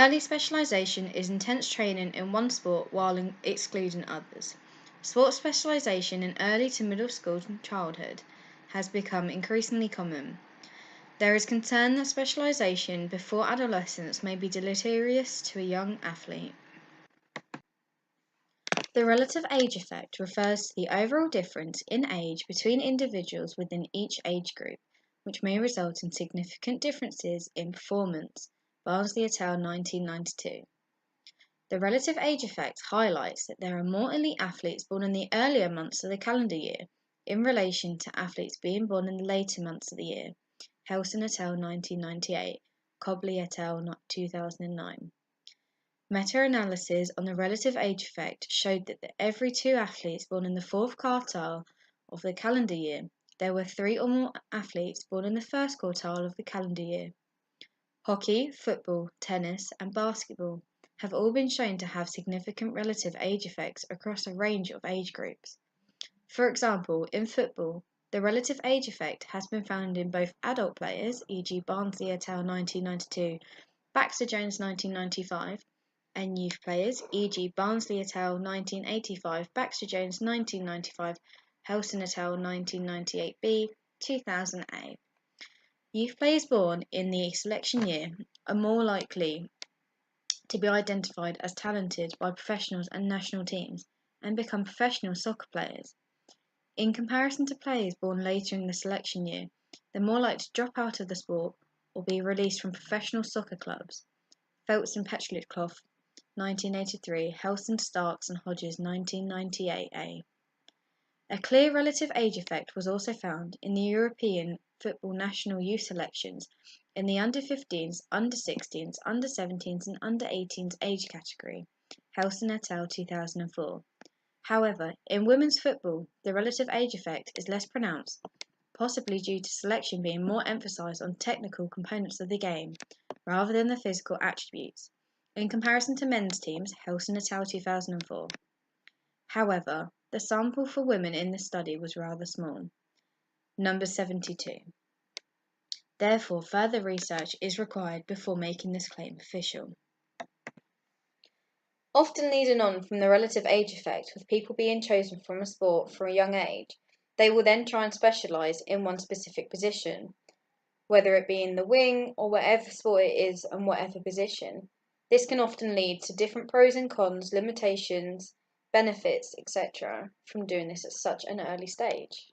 Early specialisation is intense training in one sport while excluding others. Sport specialisation in early to middle school childhood has become increasingly common. There is concern that specialisation before adolescence may be deleterious to a young athlete. The relative age effect refers to the overall difference in age between individuals within each age group, which may result in significant differences in performance. Barnsley et al. 1992. The relative age effect highlights that there are more elite athletes born in the earlier months of the calendar year in relation to athletes being born in the later months of the year. Helson et al. 1998, Cobley et al. 2009. Meta-analysis on the relative age effect showed that every two athletes born in the fourth quartile of the calendar year, there were three or more athletes born in the first quartile of the calendar year. Hockey, football, tennis, and basketball have all been shown to have significant relative age effects across a range of age groups. For example, in football, the relative age effect has been found in both adult players, e.g. Barnsley et al. 1992, Baxter-Jones 1995, and youth players, e.g. Barnsley et al. 1985, Baxter-Jones 1995, Helson et al. 1998b, 2000a. Youth players born in the selection year are more likely to be identified as talented by professionals and national teams and become professional soccer players. In comparison to players born later in the selection year, they're more likely to drop out of the sport or be released from professional soccer clubs. Feltz and Petlicoff, 1983, Helson, Starks and Hodges, 1998a. A clear relative age effect was also found in the European football national youth selections in the under-15s, under-16s, under-17s and under-18s age category. Helson et al. 2004. However, in women's football, the relative age effect is less pronounced, possibly due to selection being more emphasised on technical components of the game rather than the physical attributes, in comparison to men's teams, Helson et al. 2004. However, the sample for women in this study was rather small, number 72. Therefore, further research is required before making this claim official. Often leading on from the relative age effect with people being chosen from a sport from a young age, they will then try and specialise in one specific position, whether it be in the wing or whatever sport it is and whatever position. This can often lead to different pros and cons, limitations, benefits, etc. from doing this at such an early stage.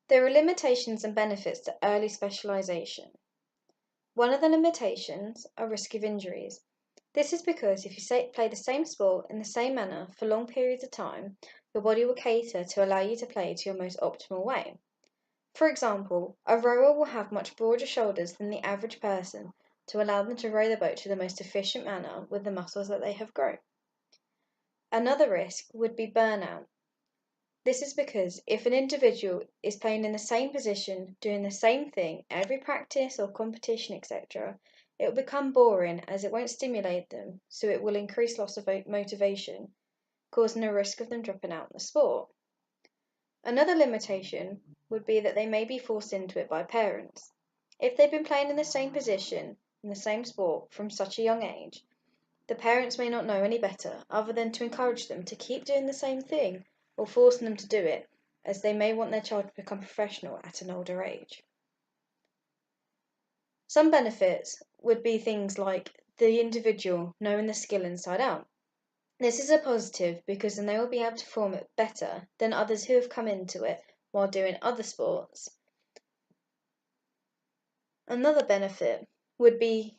There are limitations and benefits to early specialisation. One of the limitations are risk of injuries. This is because if you play the same sport in the same manner for long periods of time, your body will cater to allow you to play to your most optimal way. For example, a rower will have much broader shoulders than the average person to allow them to row the boat to the most efficient manner with the muscles that they have grown. Another risk would be burnout. This is because if an individual is playing in the same position, doing the same thing every practice or competition, etc., it will become boring as it won't stimulate them, so it will increase loss of motivation, causing a risk of them dropping out in the sport. Another limitation would be that they may be forced into it by parents. If they've been playing in the same position in the same sport from such a young age, the parents may not know any better other than to encourage them to keep doing the same thing or forcing them to do it, as they may want their child to become professional at an older age. Some benefits would be things like the individual knowing the skill inside out. This is a positive because then they will be able to perform it better than others who have come into it while doing other sports. Another benefit would be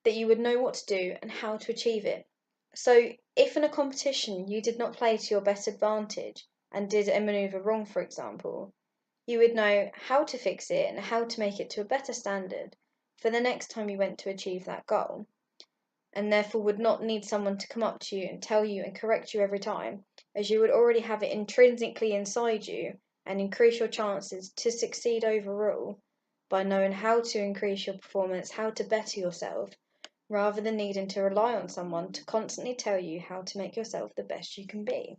that you would know what to do and how to achieve it. So if in a competition you did not play to your best advantage and did a manoeuvre wrong, for example, you would know how to fix it and how to make it to a better standard for the next time you went to achieve that goal, and therefore would not need someone to come up to you and tell you and correct you every time, as you would already have it intrinsically inside you and increase your chances to succeed overall by knowing how to increase your performance, how to better yourself, rather than needing to rely on someone to constantly tell you how to make yourself the best you can be.